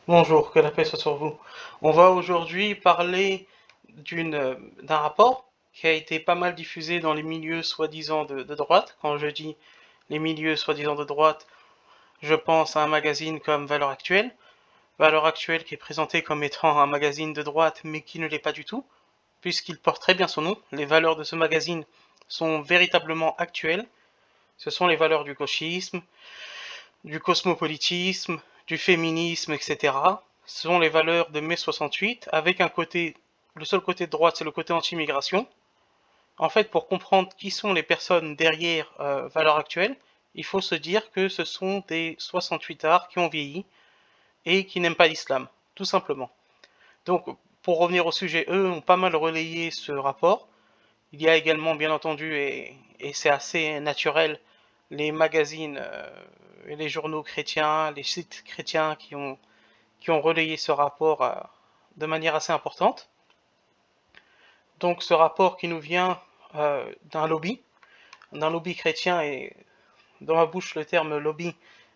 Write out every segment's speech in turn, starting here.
Bonjour, que la paix soit sur vous. On va aujourd'hui parler d'un rapport qui a été pas mal diffusé dans les milieux soi-disant de droite. Quand je dis les milieux soi-disant de droite, je pense à un magazine comme Valeurs Actuelles. Valeurs Actuelles qui est présenté comme étant un magazine de droite, mais qui ne l'est pas du tout, puisqu'il porte très bien son nom. Les valeurs de ce magazine sont véritablement actuelles. Ce sont les valeurs du gauchisme, du cosmopolitisme, du féminisme, etc. Ce sont les valeurs de mai 68, avec le seul côté de droite, c'est le côté anti-immigration. En fait, pour comprendre qui sont les personnes derrière Valeurs Actuelles, il faut se dire que ce sont des 68ards qui ont vieilli et qui n'aiment pas l'islam, tout simplement. Donc, pour revenir au sujet, eux ont pas mal relayé ce rapport. Il y a également, bien entendu, et c'est assez naturel, les magazines et les journaux chrétiens, les sites chrétiens qui ont relayé ce rapport de manière assez importante. Donc ce rapport qui nous vient d'un lobby chrétien, et dans ma bouche le terme lobby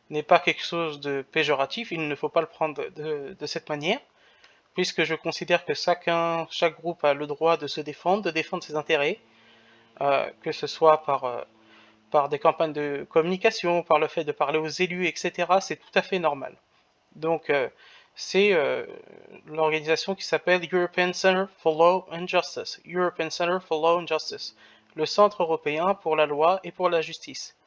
n'est pas quelque chose de péjoratif, il ne faut pas le prendre de cette manière, puisque je considère que chaque groupe a le droit de se défendre, de défendre ses intérêts, que ce soit par des campagnes de communication, par le fait de parler aux élus, etc. C'est tout à fait normal. Donc, c'est l'organisation qui s'appelle European Center for Law and Justice. European Center for Law and Justice. Le Centre européen pour la loi et pour la justice,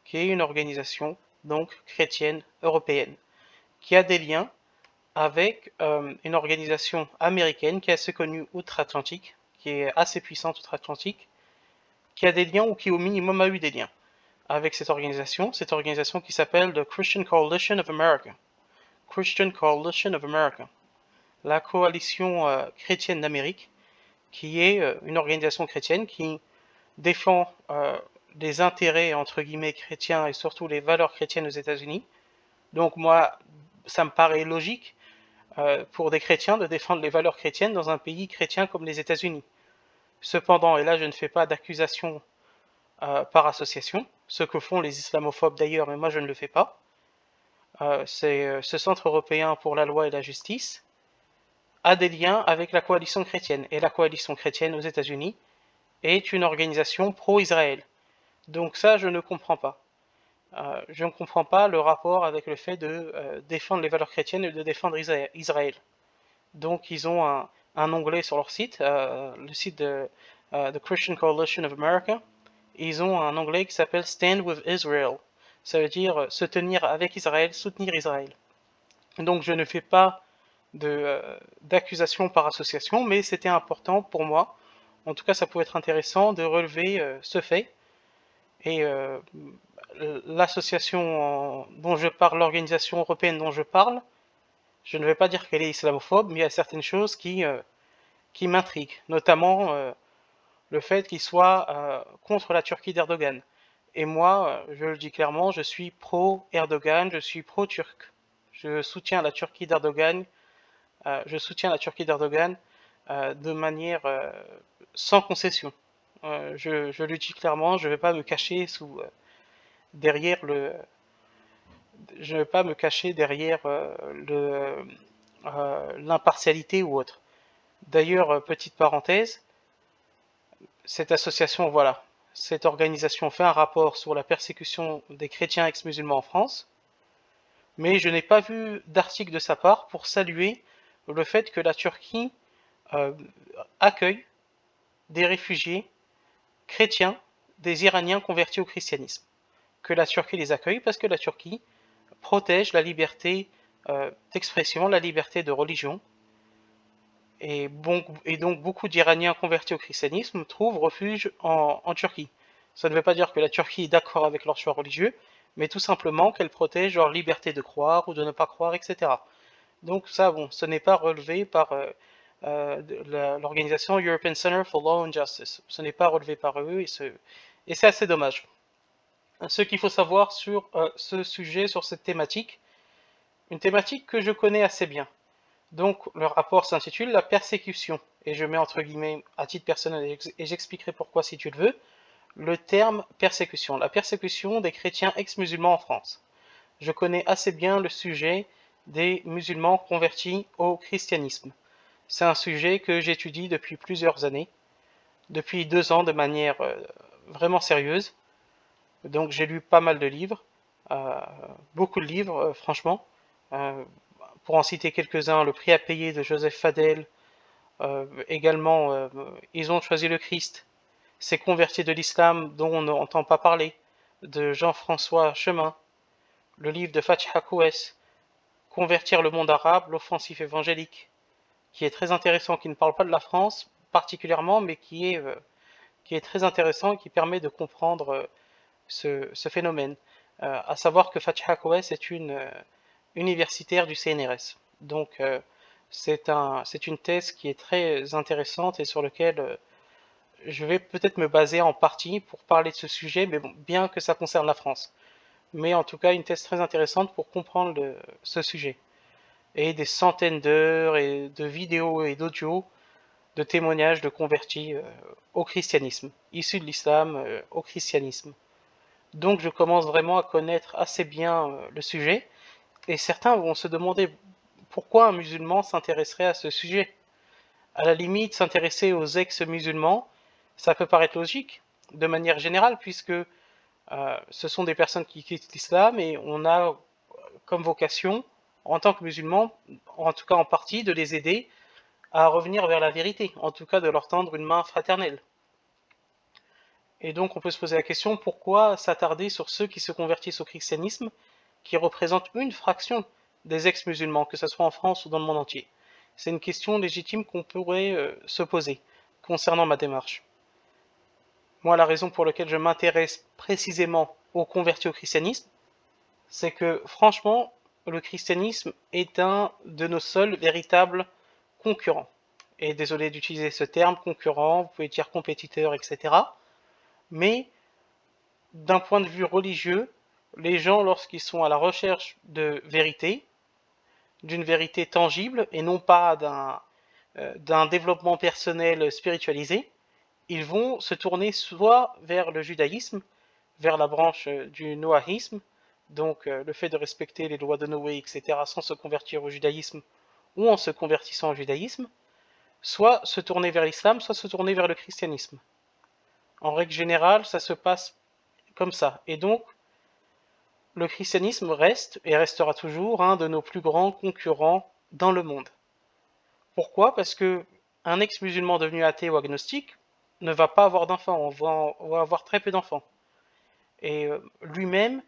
qui est une organisation donc chrétienne européenne, qui a des liens avec une organisation américaine qui est assez connue outre-Atlantique, qui est assez puissante outre-Atlantique, qui a des liens ou qui au minimum a eu des liens avec cette organisation qui s'appelle the Christian Coalition of America. Christian Coalition of America, la coalition chrétienne d'Amérique, qui est une organisation chrétienne qui défend les intérêts entre guillemets chrétiens et surtout les valeurs chrétiennes aux États-Unis. Donc moi, ça me paraît logique pour des chrétiens de défendre les valeurs chrétiennes dans un pays chrétien comme les États-Unis. Cependant, et là je ne fais pas d'accusation par association, ce que font les islamophobes d'ailleurs, mais moi je ne le fais pas, c'est ce Centre européen pour la loi et la justice a des liens avec la coalition chrétienne. Et la coalition chrétienne aux États-Unis est une organisation pro-Israël. Donc ça, je ne comprends pas. Je ne comprends pas le rapport avec le fait de défendre les valeurs chrétiennes et de défendre Israël. Donc ils ont un onglet sur leur site, le site de The Christian Coalition of America. Et ils ont un onglet qui s'appelle Stand with Israel. Ça veut dire se tenir avec Israël, soutenir Israël. Donc je ne fais pas d'accusation par association, mais c'était important pour moi. En tout cas, ça pouvait être intéressant de relever ce fait. Et l'association dont je parle, l'organisation européenne dont je parle, je ne vais pas dire qu'elle est islamophobe, mais il y a certaines choses qui m'intriguent, notamment le fait qu'il soit contre la Turquie d'Erdogan. Et moi, je le dis clairement, je suis pro-Erdogan, je suis pro-turc. Je soutiens la Turquie d'Erdogan de manière sans concession. Je le dis clairement, je ne vais pas me cacher derrière je ne vais pas me cacher derrière l'impartialité ou autre. D'ailleurs, petite parenthèse, cette association, voilà, cette organisation fait un rapport sur la persécution des chrétiens ex-musulmans en France, mais je n'ai pas vu d'article de sa part pour saluer le fait que la Turquie euh, accueille des réfugiés chrétiens, des Iraniens convertis au christianisme. Que la Turquie les accueille parce que la Turquie protège la liberté d'expression, la liberté de religion. Et donc beaucoup d'Iraniens convertis au christianisme trouvent refuge en Turquie. Ça ne veut pas dire que la Turquie est d'accord avec leur choix religieux, mais tout simplement qu'elle protège leur liberté de croire ou de ne pas croire, etc. Donc ça, bon, ce n'est pas relevé par l'organisation European Center for Law and Justice. Ce n'est pas relevé par eux et c'est assez dommage. Ce qu'il faut savoir sur ce sujet, sur cette thématique, une thématique que je connais assez bien. Donc le rapport s'intitule La persécution, et je mets entre guillemets à titre personnel, et j'expliquerai pourquoi si tu le veux, le terme persécution, la persécution des chrétiens ex-musulmans en France. Je connais assez bien le sujet des musulmans convertis au christianisme. C'est un sujet que j'étudie depuis plusieurs années, depuis 2 ans de manière vraiment sérieuse. Donc j'ai lu pas mal de livres, euh, beaucoup de livres franchement. Euh, pour en citer quelques-uns, Le prix à payer de Joseph Fadel, également Ils ont choisi le Christ, Ces convertis de l'islam dont on n'entend pas parler, de Jean-François Chemin, le livre de Fatih Koues, Convertir le monde arabe, l'offensive évangélique, qui est très intéressant, qui ne parle pas de la France particulièrement, mais qui est très intéressant et qui permet de comprendre ce phénomène. À savoir que Fatih Koues est une universitaire du CNRS. Donc c'est une thèse qui est très intéressante et sur laquelle je vais peut-être me baser en partie pour parler de ce sujet, mais bon, bien que ça concerne la France. Mais en tout cas, une thèse très intéressante pour comprendre ce sujet. Et des centaines d'heures et de vidéos et d'audios de témoignages de convertis au christianisme, issus de l'islam au christianisme. Donc je commence vraiment à connaître assez bien le sujet, et certains vont se demander pourquoi un musulman s'intéresserait à ce sujet. À la limite, s'intéresser aux ex-musulmans, ça peut paraître logique, de manière générale, puisque ce sont des personnes qui quittent l'islam et on a comme vocation, en tant que musulman, en tout cas en partie, de les aider à revenir vers la vérité, en tout cas de leur tendre une main fraternelle. Et donc on peut se poser la question, pourquoi s'attarder sur ceux qui se convertissent au christianisme, qui représentent une fraction des ex-musulmans, que ce soit en France ou dans le monde entier? C'est une question légitime qu'on pourrait se poser concernant ma démarche. Moi, la raison pour laquelle je m'intéresse précisément aux convertis au christianisme, c'est que franchement, le christianisme est un de nos seuls véritables concurrents. Et désolé d'utiliser ce terme, concurrent, vous pouvez dire compétiteur, etc. Mais d'un point de vue religieux, les gens, lorsqu'ils sont à la recherche de vérité, d'une vérité tangible et non pas d'un développement personnel spiritualisé, ils vont se tourner soit vers le judaïsme, vers la branche du noahisme, donc le fait de respecter les lois de Noé, etc., sans se convertir au judaïsme ou en se convertissant au judaïsme, soit se tourner vers l'islam, soit se tourner vers le christianisme. En règle générale, ça se passe comme ça. Et donc, le christianisme reste et restera toujours un de nos plus grands concurrents dans le monde. Pourquoi? Parce que un ex-musulman devenu athée ou agnostique ne va pas avoir d'enfants, on va avoir très peu d'enfants. Et lui-même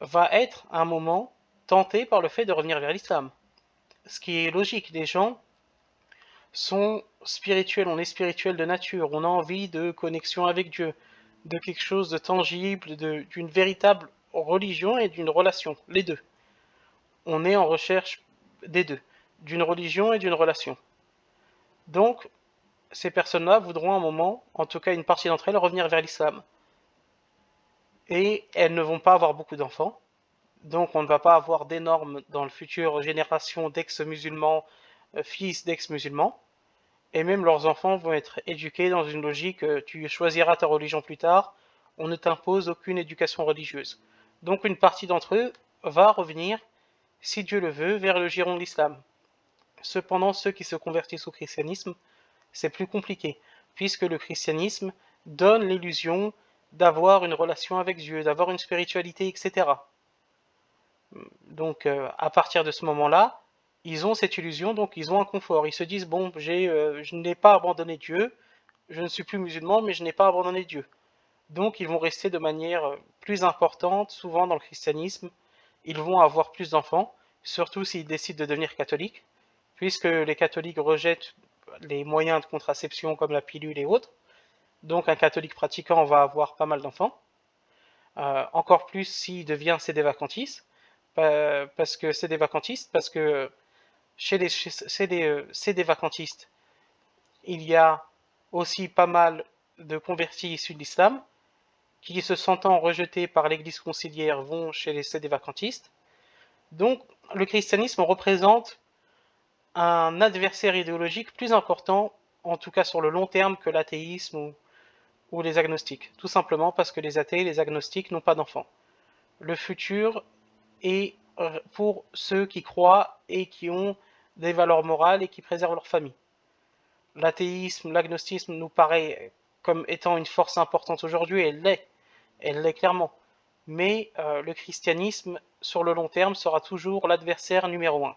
va être à un moment tenté par le fait de revenir vers l'islam. Ce qui est logique, les gens sont spirituels, on est spirituel de nature, on a envie de connexion avec Dieu, de quelque chose de tangible, d'une véritable religion et d'une relation, les deux. On est en recherche des deux, d'une religion et d'une relation. Donc, ces personnes-là voudront à un moment, en tout cas une partie d'entre elles, revenir vers l'islam. Et elles ne vont pas avoir beaucoup d'enfants, donc on ne va pas avoir d'énormes dans le futur génération d'ex-musulmans, fils d'ex-musulmans, et même leurs enfants vont être éduqués dans une logique tu choisiras ta religion plus tard, on ne t'impose aucune éducation religieuse. Donc une partie d'entre eux va revenir, si Dieu le veut, vers le giron de l'islam. Cependant, ceux qui se convertissent au christianisme, c'est plus compliqué, puisque le christianisme donne l'illusion d'avoir une relation avec Dieu, d'avoir une spiritualité, etc. Donc à partir de ce moment-là, ils ont cette illusion, donc ils ont un confort. Ils se disent, bon, je n'ai pas abandonné Dieu, je ne suis plus musulman, mais je n'ai pas abandonné Dieu. Donc ils vont rester de manière plus importante, souvent dans le christianisme. Ils vont avoir plus d'enfants, surtout s'ils décident de devenir catholiques, puisque les catholiques rejettent les moyens de contraception comme la pilule et autres. Donc un catholique pratiquant va avoir pas mal d'enfants. Encore plus s'il devient sédévacantiste, parce que sédévacantiste, parce que chez les sédévacantistes, il y a aussi pas mal de convertis issus de l'islam qui, se sentant rejetés par l'église conciliaire, vont chez les sédévacantistes. Donc le christianisme représente un adversaire idéologique plus important, en tout cas sur le long terme, que l'athéisme ou les agnostiques, tout simplement parce que les athées et les agnostiques n'ont pas d'enfants. Le futur est pour ceux qui croient et qui ont des valeurs morales et qui préservent leur famille. L'athéisme, l'agnostisme nous paraît comme étant une force importante aujourd'hui, elle l'est clairement. Mais le christianisme, sur le long terme, sera toujours l'adversaire numéro un.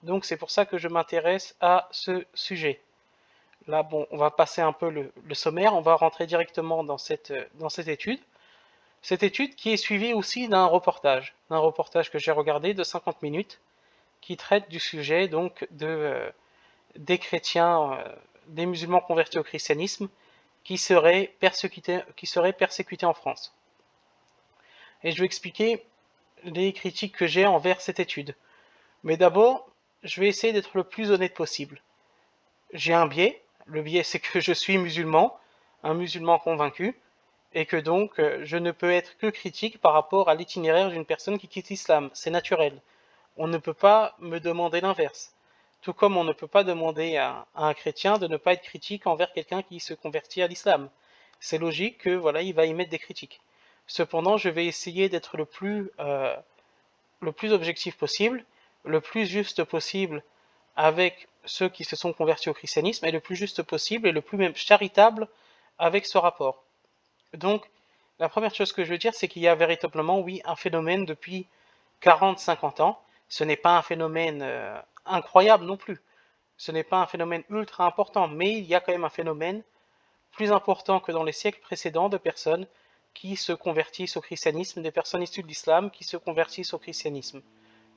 Donc c'est pour ça que je m'intéresse à ce sujet. Là, bon, on va passer un peu le sommaire, on va rentrer directement dans cette étude. Cette étude qui est suivie aussi d'un reportage que j'ai regardé de 50 minutes, qui traite du sujet donc des chrétiens, des musulmans convertis au christianisme, qui seraient persécutés en France. Et je vais expliquer les critiques que j'ai envers cette étude. Mais d'abord, je vais essayer d'être le plus honnête possible. J'ai un biais. Le biais, c'est que je suis musulman, un musulman convaincu, et que donc je ne peux être que critique par rapport à l'itinéraire d'une personne qui quitte l'islam. C'est naturel. On ne peut pas me demander l'inverse. Tout comme on ne peut pas demander à un chrétien de ne pas être critique envers quelqu'un qui se convertit à l'islam. C'est logique que voilà, il va y mettre des critiques. Cependant, je vais essayer d'être le plus objectif possible, le plus juste possible avec ceux qui se sont convertis au christianisme, et le plus juste possible et le plus même charitable avec ce rapport. Donc, la première chose que je veux dire, c'est qu'il y a véritablement, oui, un phénomène depuis 40-50 ans. Ce n'est pas un phénomène incroyable non plus. Ce n'est pas un phénomène ultra important, mais il y a quand même un phénomène plus important que dans les siècles précédents de personnes qui se convertissent au christianisme, des personnes issues de l'islam qui se convertissent au christianisme.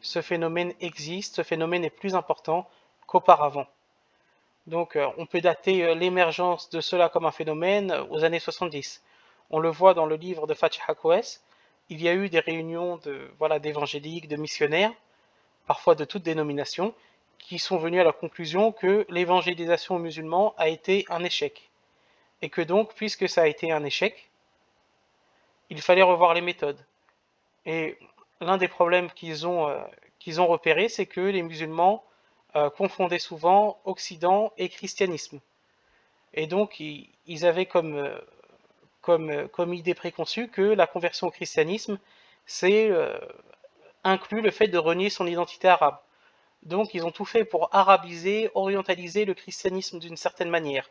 Ce phénomène existe, ce phénomène est plus important qu'auparavant. Donc on peut dater l'émergence de cela comme un phénomène aux années 70. On le voit dans le livre de Fatih Akouès, il y a eu des réunions d'évangéliques, de missionnaires, parfois de toutes dénominations, qui sont venus à la conclusion que l'évangélisation aux musulmans a été un échec. Et que donc, puisque ça a été un échec, il fallait revoir les méthodes. Et l'un des problèmes qu'ils ont repéré, c'est que les musulmans confondaient souvent Occident et christianisme. Et donc, ils avaient comme idée préconçue que la conversion au christianisme, c'est inclut le fait de renier son identité arabe. Donc, ils ont tout fait pour arabiser, orientaliser le christianisme d'une certaine manière,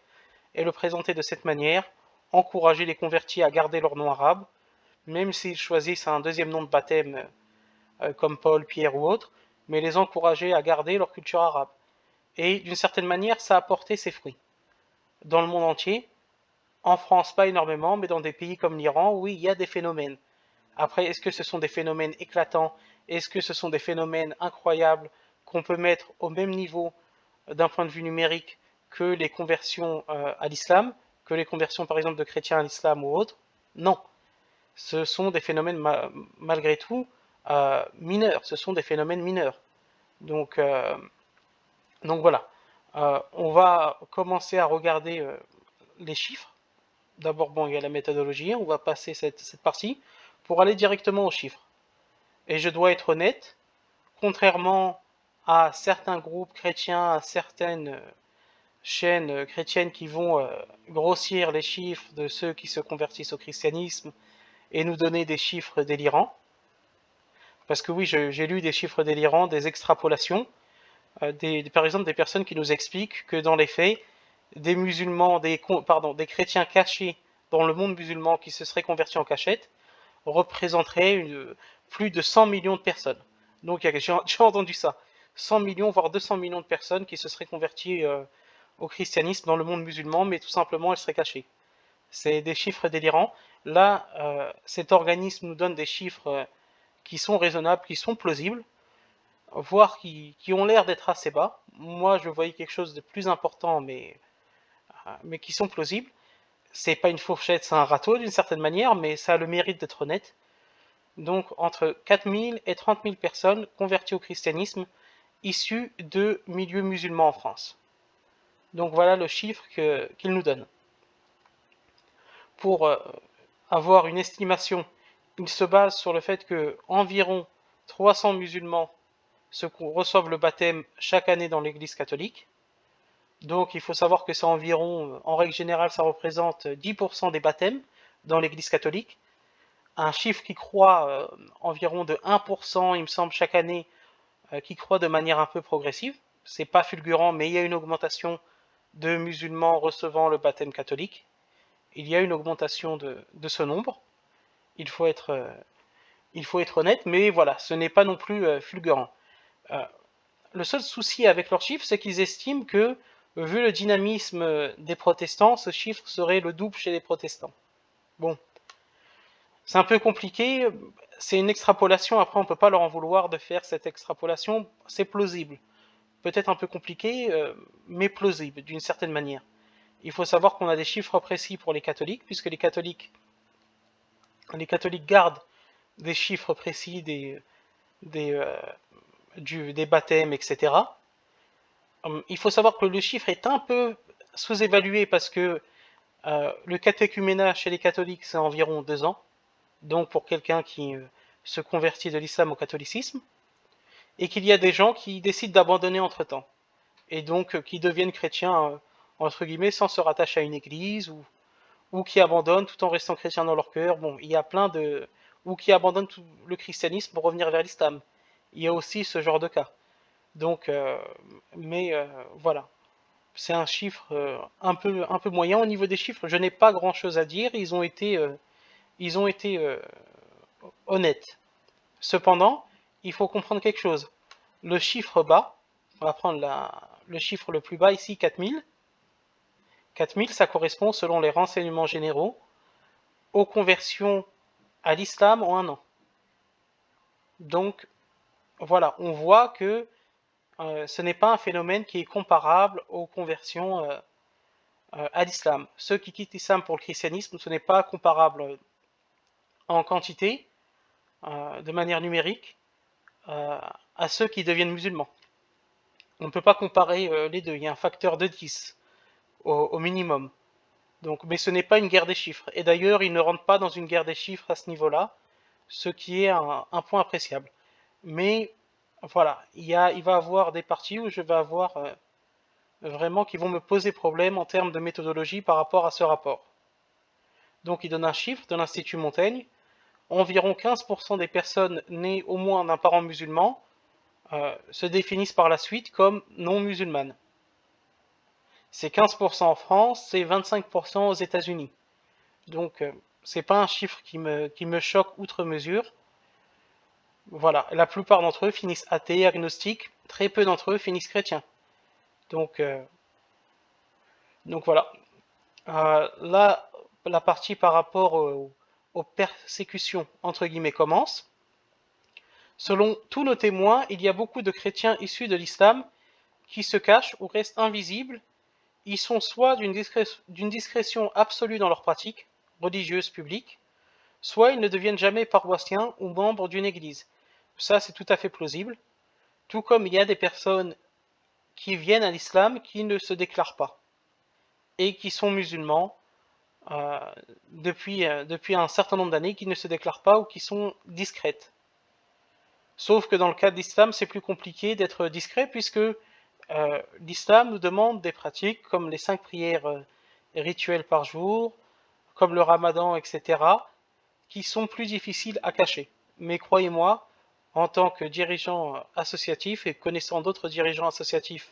et le présenter de cette manière, encourager les convertis à garder leur nom arabe, même s'ils choisissent un deuxième nom de baptême comme Paul, Pierre ou autre, mais les encourager à garder leur culture arabe. Et d'une certaine manière, ça a porté ses fruits. Dans le monde entier, en France pas énormément, mais dans des pays comme l'Iran, oui, il y a des phénomènes. Après, est-ce que ce sont des phénomènes éclatants? Est-ce que ce sont des phénomènes incroyables qu'on peut mettre au même niveau d'un point de vue numérique que les conversions à l'islam, que les conversions par exemple de chrétiens à l'islam ou autres? Non. Ce sont des phénomènes malgré tout mineurs, ce sont des phénomènes mineurs. Donc voilà, on va commencer à regarder les chiffres. D'abord, bon, il y a la méthodologie, on va passer cette partie pour aller directement aux chiffres. Et je dois être honnête, contrairement à certains groupes chrétiens, à certaines chaînes chrétiennes qui vont grossir les chiffres de ceux qui se convertissent au christianisme et nous donner des chiffres délirants, parce que oui, j'ai lu des chiffres délirants, des extrapolations, par exemple des personnes qui nous expliquent que dans les faits, des musulmans, des chrétiens cachés dans le monde musulman qui se seraient convertis en cachette représenteraient plus de 100 millions de personnes. Donc j'ai entendu ça, 100 millions voire 200 millions de personnes qui se seraient converties au christianisme dans le monde musulman, mais tout simplement elles seraient cachées. C'est des chiffres délirants. Là, cet organisme nous donne des chiffres qui sont raisonnables, qui sont plausibles, voire qui ont l'air d'être assez bas. Moi, je voyais quelque chose de plus important, mais qui sont plausibles. C'est pas une fourchette, c'est un râteau d'une certaine manière, mais ça a le mérite d'être honnête. Donc, entre 4000 et 30 000 personnes converties au christianisme issues de milieux musulmans en France. Donc voilà le chiffre qu'il nous donne. Pour avoir une estimation, il se base sur le fait que environ 300 musulmans reçoivent le baptême chaque année dans l'église catholique. Donc il faut savoir que c'est environ, en règle générale, ça représente 10% des baptêmes dans l'église catholique. un chiffre qui croît environ de 1%, il me semble, chaque année, qui croît de manière un peu progressive. C'est pas fulgurant, mais il y a une augmentation de musulmans recevant le baptême catholique. Il y a une augmentation de ce nombre. Il faut être, il faut être honnête, mais voilà, ce n'est pas non plus fulgurant. Le seul souci avec leurs chiffres, c'est qu'ils estiment que, vu le dynamisme des protestants, ce chiffre serait le double chez les protestants. Bon, c'est un peu compliqué, c'est une extrapolation, après on ne peut pas leur en vouloir de faire cette extrapolation, c'est plausible. Peut-être un peu compliqué, mais plausible d'une certaine manière. Il faut savoir qu'on a des chiffres précis pour les catholiques, puisque les catholiques gardent des chiffres précis des, des baptêmes, etc. Il faut savoir que le chiffre est un peu sous-évalué parce que le catéchuménat chez les catholiques, c'est environ 2 ans. Donc pour quelqu'un qui se convertit de l'islam au catholicisme, et qu'il y a des gens qui décident d'abandonner entre-temps, et donc qui deviennent chrétiens, entre guillemets, sans se rattacher à une église, ou qui abandonnent tout en restant chrétiens dans leur cœur. Bon, il y a plein de... ou qui abandonnent tout le christianisme pour revenir vers l'islam. Il y a aussi ce genre de cas. Donc, voilà. C'est un chiffre un peu moyen. Au niveau des chiffres, je n'ai pas grand-chose à dire. Ils ont été honnêtes. Cependant, il faut comprendre quelque chose. Le chiffre bas, on va prendre le chiffre le plus bas ici, 4000. 4000, ça correspond, selon les renseignements généraux, aux conversions à l'islam en 1 an. Donc, voilà, on voit que ce n'est pas un phénomène qui est comparable aux conversions à l'islam. Ceux qui quittent l'islam pour le christianisme, ce n'est pas comparable en quantité, de manière numérique, à ceux qui deviennent musulmans. On ne peut pas comparer les deux, il y a un facteur de 10 au minimum. Donc, mais ce n'est pas une guerre des chiffres. Et d'ailleurs, ils ne rentrent pas dans une guerre des chiffres à ce niveau-là, ce qui est un point appréciable. Mais voilà, il va y avoir des parties où je vais avoir vraiment qui vont me poser problème en termes de méthodologie par rapport à ce rapport. Donc il donne un chiffre de l'Institut Montaigne, environ 15% des personnes nées au moins d'un parent musulman se définissent par la suite comme non musulmanes. C'est 15% en France, c'est 25% aux États-Unis. Donc c'est pas un chiffre qui me choque outre mesure. Voilà, la plupart d'entre eux finissent athées, agnostiques, très peu d'entre eux finissent chrétiens. Donc voilà. Là, la partie par rapport aux persécutions, entre guillemets, commence. Selon tous nos témoins, il y a beaucoup de chrétiens issus de l'islam qui se cachent ou restent invisibles. Ils sont soit d'une discrétion absolue dans leur pratique religieuse publique, soit ils ne deviennent jamais paroissiens ou membres d'une église. Ça, c'est tout à fait plausible. Tout comme il y a des personnes qui viennent à l'islam qui ne se déclarent pas et qui sont musulmans depuis un certain nombre d'années, qui ne se déclarent pas ou qui sont discrètes. Sauf que dans le cas de l'islam, c'est plus compliqué d'être discret puisque l'islam nous demande des pratiques comme les 5 prières rituelles par jour, comme le ramadan, etc., qui sont plus difficiles à cacher. Mais croyez-moi, en tant que dirigeant associatif et connaissant d'autres dirigeants associatifs,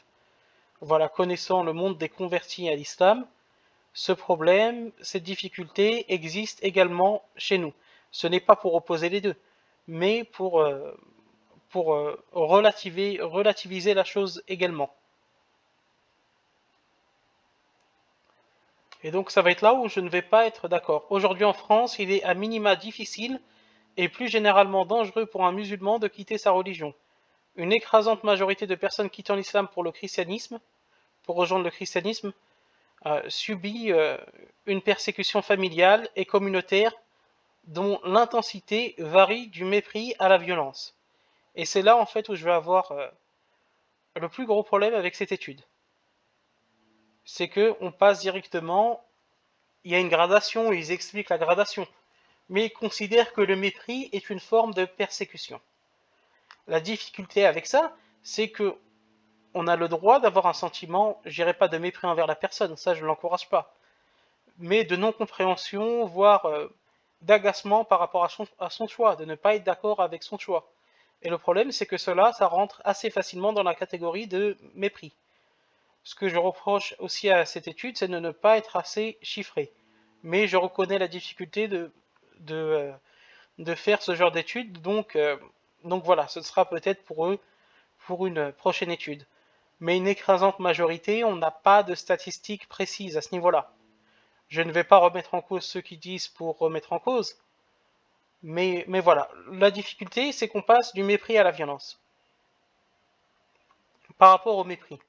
voilà, connaissant le monde des convertis à l'islam, ce problème, cette difficulté existe également chez nous. Ce n'est pas pour opposer les deux, mais pour relativiser la chose également. Et donc ça va être là où je ne vais pas être d'accord. Aujourd'hui en France, il est à minima difficile et plus généralement dangereux pour un musulman de quitter sa religion. Une écrasante majorité de personnes quittant l'islam pour le christianisme, pour rejoindre le christianisme, subit une persécution familiale et communautaire dont l'intensité varie du mépris à la violence. Et c'est là en fait où je vais avoir le plus gros problème avec cette étude. C'est que on passe directement, il y a une gradation, ils expliquent la gradation, mais ils considèrent que le mépris est une forme de persécution. La difficulté avec ça, c'est que on a le droit d'avoir un sentiment, je dirais pas de mépris envers la personne, ça je ne l'encourage pas, mais de non-compréhension, voire d'agacement par rapport à son choix, de ne pas être d'accord avec son choix. Et le problème, c'est que cela, ça rentre assez facilement dans la catégorie de mépris. Ce que je reproche aussi à cette étude, c'est de ne pas être assez chiffré. Mais je reconnais la difficulté de faire ce genre d'études, donc voilà, ce sera peut-être pour eux pour une prochaine étude. Mais une écrasante majorité, on n'a pas de statistiques précises à ce niveau-là. Je ne vais pas remettre en cause ceux qui disent pour remettre en cause, mais voilà, la difficulté, c'est qu'on passe du mépris à la violence. Par rapport au mépris,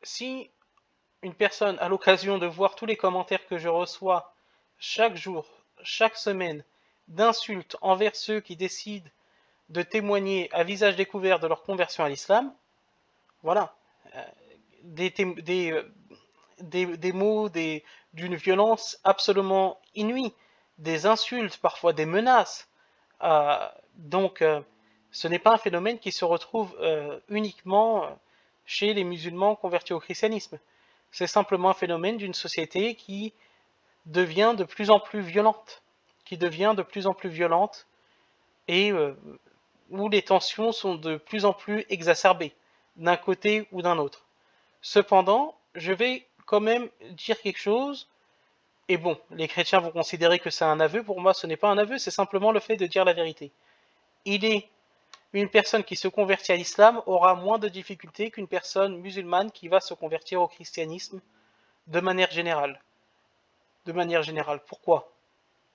si une personne a l'occasion de voir tous les commentaires que je reçois chaque jour, chaque semaine, d'insultes envers ceux qui décident de témoigner à visage découvert de leur conversion à l'islam, voilà, des, des, des mots, d'une violence absolument inouïe, des insultes, parfois des menaces. Euh, donc, ce n'est pas un phénomène qui se retrouve uniquement chez les musulmans convertis au christianisme. C'est simplement un phénomène d'une société qui devient de plus en plus violente, et où les tensions sont de plus en plus exacerbées, d'un côté ou d'un autre. Cependant, je vais quand même dire quelque chose, et bon, les chrétiens vont considérer que c'est un aveu, pour moi ce n'est pas un aveu, c'est simplement le fait de dire la vérité. Une personne qui se convertit à l'islam aura moins de difficultés qu'une personne musulmane qui va se convertir au christianisme de manière générale. De manière générale, pourquoi?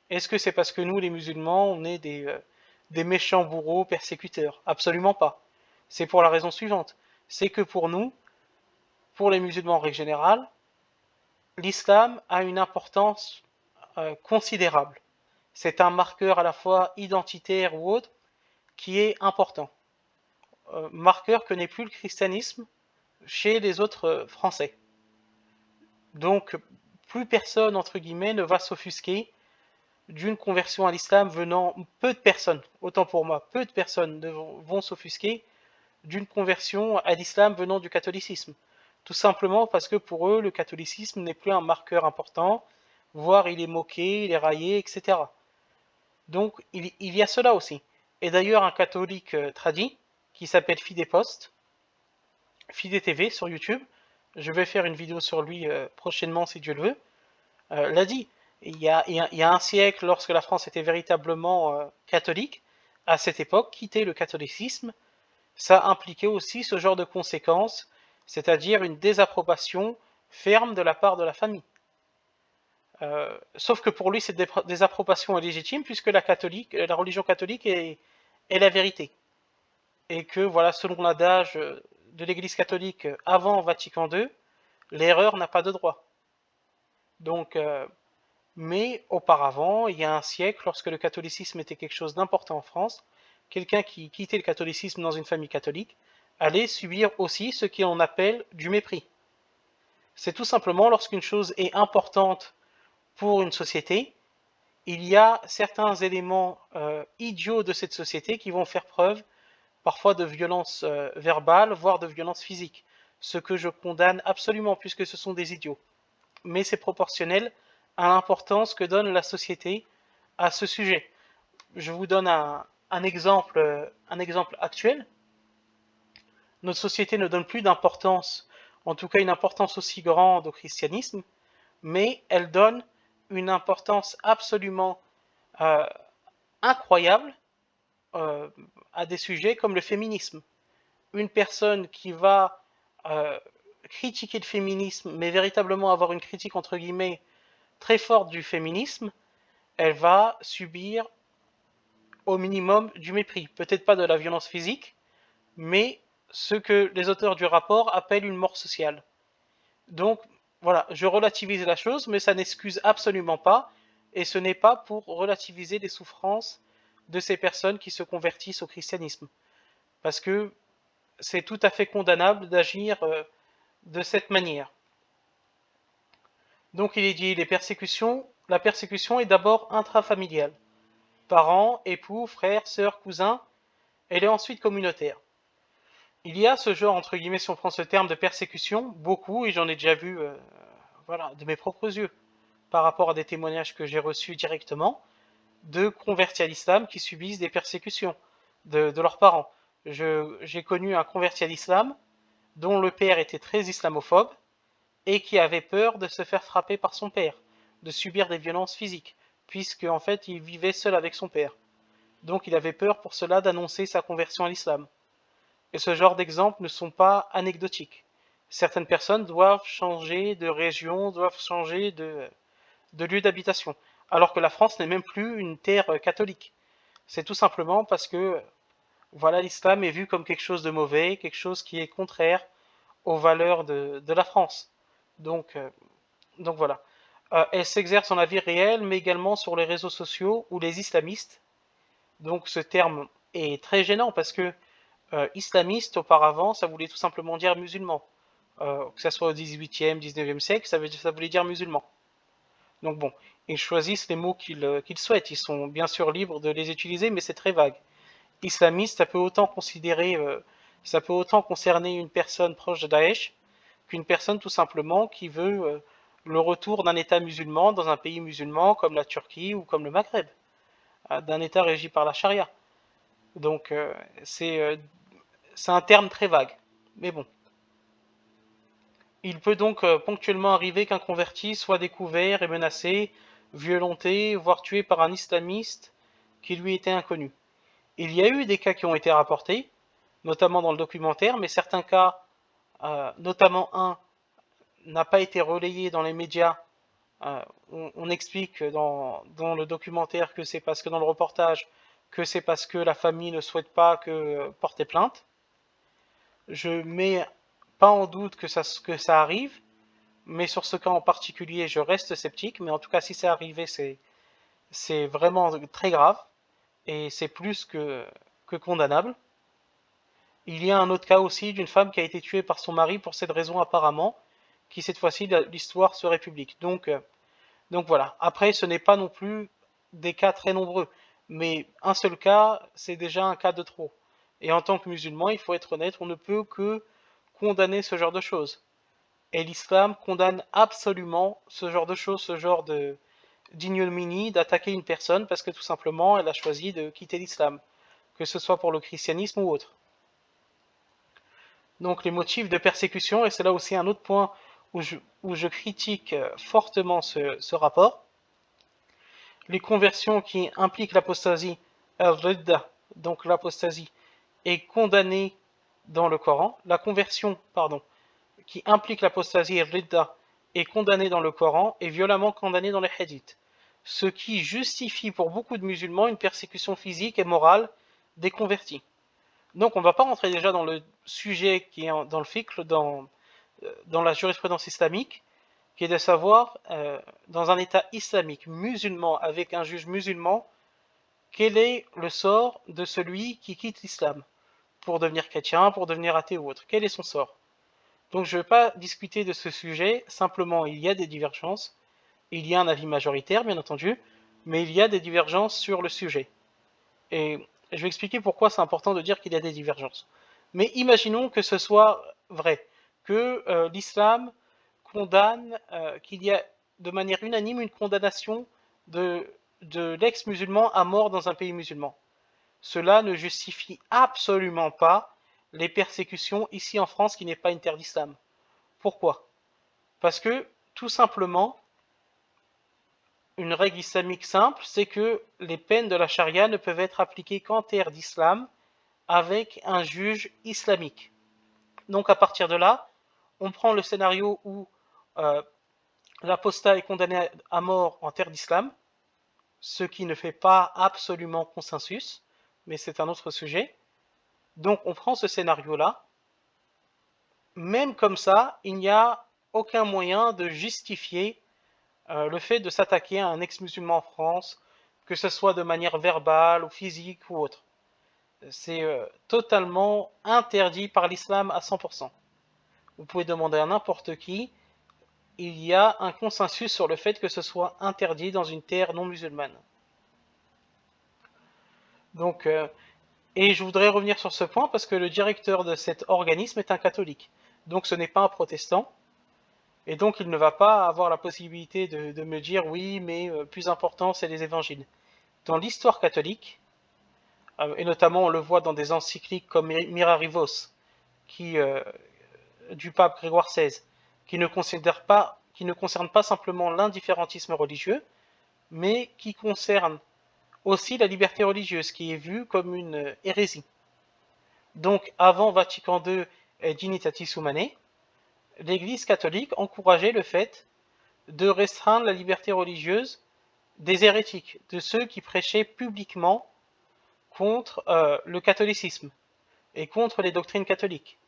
Est-ce que c'est parce que nous, les musulmans, on est des méchants bourreaux persécuteurs? Absolument pas. C'est pour la raison suivante. C'est que pour nous, pour les musulmans en règle générale, l'islam a une importance considérable. C'est un marqueur à la fois identitaire ou autre qui est important. Marqueur que n'est plus le christianisme chez les autres Français. Donc, plus personne, entre guillemets, ne va s'offusquer d'une conversion à l'islam venant, peu de personnes, autant pour moi, peu de personnes vont s'offusquer d'une conversion à l'islam venant du catholicisme. Tout simplement parce que pour eux, le catholicisme n'est plus un marqueur important, voire il est moqué, il est raillé, etc. Donc il y a cela aussi. Et d'ailleurs, un catholique tradit, qui s'appelle Fidé Post, Fidé TV sur YouTube, je vais faire une vidéo sur lui prochainement si Dieu le veut, l'a dit. Il y a un siècle, lorsque la France était véritablement catholique, à cette époque, quitter le catholicisme, ça impliquait aussi ce genre de conséquences, c'est-à-dire une désapprobation ferme de la part de la famille. Sauf que pour lui, cette désapprobation est légitime, puisque la religion catholique est la vérité. Et que, voilà, selon l'adage de l'Église catholique avant Vatican II, l'erreur n'a pas de droit. Donc, mais auparavant, il y a un siècle, lorsque le catholicisme était quelque chose d'important en France, quelqu'un qui quittait le catholicisme dans une famille catholique allait subir aussi ce qu'on appelle du mépris. C'est tout simplement lorsqu'une chose est importante pour une société, il y a certains éléments idiots de cette société qui vont faire preuve parfois de violence verbale, voire de violence physique. Ce que je condamne absolument puisque ce sont des idiots. Mais c'est proportionnel à l'importance que donne la société à ce sujet. Je vous donne un exemple actuel. Notre société ne donne plus d'importance, en tout cas une importance aussi grande au christianisme, mais elle donne une importance absolument incroyable à des sujets comme le féminisme. Une personne qui va critiquer le féminisme, mais véritablement avoir une critique entre guillemets très forte du féminisme, elle va subir au minimum du mépris. Peut-être pas de la violence physique, mais ce que les auteurs du rapport appellent une mort sociale. Donc voilà, je relativise la chose, mais ça n'excuse absolument pas, et ce n'est pas pour relativiser les souffrances de ces personnes qui se convertissent au christianisme. Parce que c'est tout à fait condamnable d'agir de cette manière. Donc il est dit, la persécution est d'abord intrafamiliale. Parents, époux, frères, sœurs, cousins, elle est ensuite communautaire. Il y a ce genre, entre guillemets, si on prend ce terme de persécution, beaucoup, et j'en ai déjà vu voilà, de mes propres yeux. par rapport à des témoignages que j'ai reçus directement, de convertis à l'islam qui subissent des persécutions de leurs parents. J'ai connu un converti à l'islam dont le père était très islamophobe et qui avait peur de se faire frapper par son père, de subir des violences physiques, puisque en fait il vivait seul avec son père. Donc il avait peur pour cela d'annoncer sa conversion à l'islam. Et ce genre d'exemples ne sont pas anecdotiques. Certaines personnes doivent changer de région, doivent changer de lieu d'habitation, alors que la France n'est même plus une terre catholique. C'est tout simplement parce que voilà, l'islam est vu comme quelque chose de mauvais, quelque chose qui est contraire aux valeurs de la France. Donc, euh, donc voilà. Elle s'exerce dans la vie réelle, mais également sur les réseaux sociaux ou les islamistes. Donc ce terme est très gênant parce que islamiste auparavant, ça voulait tout simplement dire musulman. Que ce soit au 18e, 19e siècle, ça voulait dire musulman. Donc bon, ils choisissent les mots qu'ils souhaitent. Ils sont bien sûr libres de les utiliser, mais c'est très vague. Islamiste, ça peut autant concerner une personne proche de Daesh qu'une personne tout simplement qui veut le retour d'un État musulman dans un pays musulman comme la Turquie ou comme le Maghreb, d'un État régi par la charia. Donc c'est un terme très vague. Mais bon, il peut donc ponctuellement arriver qu'un converti soit découvert et menacé, violenté, voire tué par un islamiste qui lui était inconnu. Il y a eu des cas qui ont été rapportés, notamment dans le documentaire, mais certains cas, notamment un, n'a pas été relayé dans les médias. On explique dans le documentaire que c'est parce que dans le reportage, que c'est parce que la famille ne souhaite pas que porter plainte. Je mets pas en doute que ça arrive, mais sur ce cas en particulier, je reste sceptique. Mais en tout cas, si c'est arrivé, c'est vraiment très grave et c'est plus que condamnable. Il y a un autre cas aussi d'une femme qui a été tuée par son mari pour cette raison apparemment, qui cette fois-ci l'histoire serait publique. Donc voilà. Après, ce n'est pas non plus des cas très nombreux, mais un seul cas, c'est déjà un cas de trop. Et en tant que musulman, il faut être honnête, on ne peut que condamner ce genre de choses. Et l'islam condamne absolument ce genre de choses, ce genre de d'ignominie d'attaquer une personne parce que tout simplement elle a choisi de quitter l'islam, que ce soit pour le christianisme ou autre. Donc les motifs de persécution, et c'est là aussi un autre point où je critique fortement ce rapport, les conversions qui impliquent l'apostasie, al-ridda, donc l'apostasie, est condamnée dans le Coran. La conversion, pardon, qui implique l'apostasie et ridda est condamnée dans le Coran et violemment condamnée dans les hadiths, ce qui justifie pour beaucoup de musulmans une persécution physique et morale des convertis. Donc on ne va pas rentrer déjà dans le sujet qui est dans le fiqh, dans la jurisprudence islamique, qui est de savoir, dans un État islamique musulman, avec un juge musulman, quel est le sort de celui qui quitte l'islam pour devenir chrétien, pour devenir athée ou autre. Quel est son sort? Donc je ne vais pas discuter de ce sujet, simplement il y a des divergences, il y a un avis majoritaire bien entendu, mais il y a des divergences sur le sujet. Et je vais expliquer pourquoi c'est important de dire qu'il y a des divergences. Mais imaginons que ce soit vrai, que l'islam condamne, qu'il y a de manière unanime une condamnation de l'ex-musulman à mort dans un pays musulman. Cela ne justifie absolument pas les persécutions ici en France qui n'est pas une terre d'islam. Pourquoi? Parce que, tout simplement, une règle islamique simple, c'est que les peines de la charia ne peuvent être appliquées qu'en terre d'islam avec un juge islamique. Donc à partir de là, on prend le scénario où l'apostat est condamné à mort en terre d'islam, ce qui ne fait pas absolument consensus, mais c'est un autre sujet. Donc on prend ce scénario-là, même comme ça, il n'y a aucun moyen de justifier le fait de s'attaquer à un ex-musulman en France, que ce soit de manière verbale ou physique ou autre. C'est totalement interdit par l'islam à 100%. Vous pouvez demander à n'importe qui, il y a un consensus sur le fait que ce soit interdit dans une terre non musulmane. Donc, et je voudrais revenir sur ce point parce que le directeur de cet organisme est un catholique. Donc ce n'est pas un protestant. Et donc il ne va pas avoir la possibilité de me dire oui, mais plus important c'est les évangiles. Dans l'histoire catholique, et notamment on le voit dans des encycliques comme Mirarivos, qui, du pape Grégoire XVI, qui ne concerne pas simplement l'indifférentisme religieux, mais qui concerne aussi la liberté religieuse, qui est vue comme une hérésie. Donc avant Vatican II et Dignitatis Humanae, l'Église catholique encourageait le fait de restreindre la liberté religieuse des hérétiques, de ceux qui prêchaient publiquement contre le catholicisme et contre les doctrines catholiques.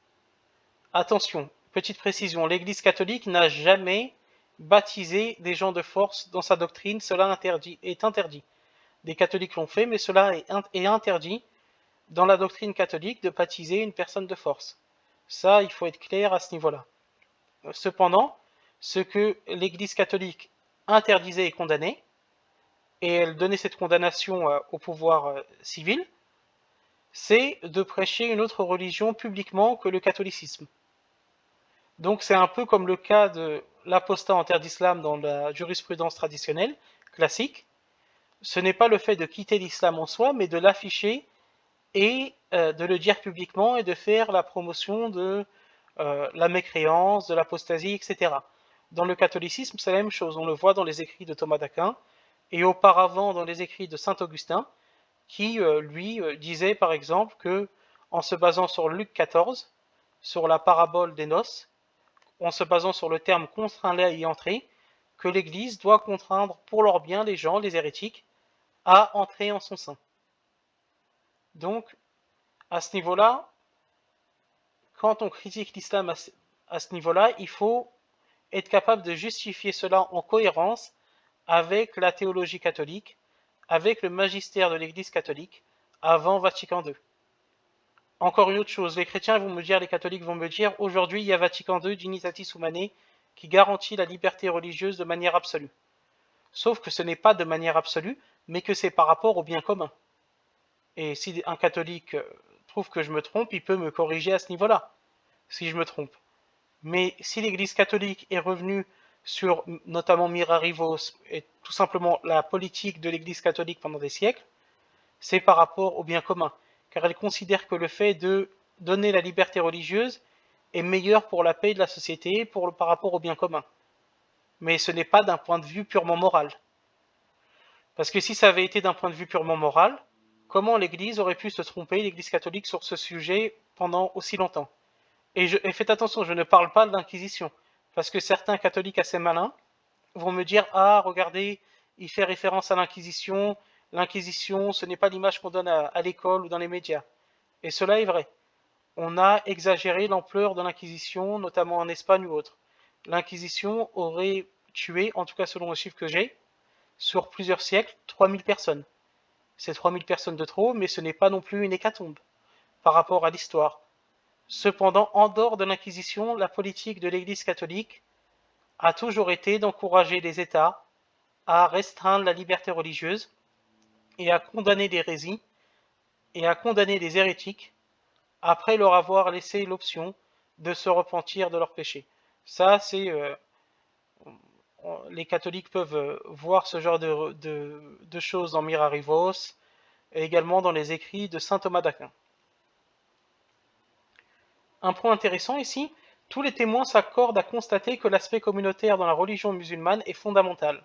Attention, petite précision, l'Église catholique n'a jamais baptisé des gens de force dans sa doctrine, cela est interdit. Des catholiques l'ont fait, mais cela est interdit dans la doctrine catholique de baptiser une personne de force. Ça, il faut être clair à ce niveau-là. Cependant, ce que l'Église catholique interdisait et condamnait, et elle donnait cette condamnation au pouvoir civil, c'est de prêcher une autre religion publiquement que le catholicisme. Donc c'est un peu comme le cas de l'apostat en terre d'islam dans la jurisprudence traditionnelle, classique. Ce n'est pas le fait de quitter l'islam en soi, mais de l'afficher et de le dire publiquement et de faire la promotion de la mécréance, de l'apostasie, etc. Dans le catholicisme, c'est la même chose. On le voit dans les écrits de Thomas d'Aquin et auparavant dans les écrits de saint Augustin, qui lui disait par exemple que, en se basant sur Luc 14, sur la parabole des noces, en se basant sur le terme contraint-les à y entrer, que l'Église doit contraindre pour leur bien les gens, les hérétiques, à entrer en son sein. Donc, à ce niveau-là, quand on critique l'islam à ce niveau-là, il faut être capable de justifier cela en cohérence avec la théologie catholique, avec le magistère de l'Église catholique avant Vatican II. Encore une autre chose, les chrétiens vont me dire, les catholiques vont me dire, aujourd'hui il y a Vatican II, Dignitatis Humanae, qui garantit la liberté religieuse de manière absolue. Sauf que ce n'est pas de manière absolue, mais que c'est par rapport au bien commun. Et si un catholique trouve que je me trompe, il peut me corriger à ce niveau-là, si je me trompe. Mais si l'Église catholique est revenue sur notamment Mirarivos et tout simplement la politique de l'Église catholique pendant des siècles, c'est par rapport au bien commun, car elle considère que le fait de donner la liberté religieuse est meilleur pour la paix de la société par rapport au bien commun. Mais ce n'est pas d'un point de vue purement moral. Parce que si ça avait été d'un point de vue purement moral, comment l'Église aurait pu se tromper, l'Église catholique, sur ce sujet pendant aussi longtemps? Et faites attention, je ne parle pas de l'Inquisition, parce que certains catholiques assez malins vont me dire, ah, regardez, il fait référence à l'Inquisition, ce n'est pas l'image qu'on donne à l'école ou dans les médias. Et cela est vrai. On a exagéré l'ampleur de l'Inquisition, notamment en Espagne ou autre. L'Inquisition aurait tué, en tout cas selon le chiffre que j'ai, sur plusieurs siècles, 3000 personnes. C'est 3000 personnes de trop, mais ce n'est pas non plus une hécatombe par rapport à l'histoire. Cependant, en dehors de l'Inquisition, la politique de l'Église catholique a toujours été d'encourager les États à restreindre la liberté religieuse et à condamner l'hérésie et à condamner les hérétiques après leur avoir laissé l'option de se repentir de leurs péchés. Ça, c'est les catholiques peuvent voir ce genre de choses dans Mirarivos et également dans les écrits de saint Thomas d'Aquin. Un point intéressant ici, tous les témoins s'accordent à constater que l'aspect communautaire dans la religion musulmane est fondamental.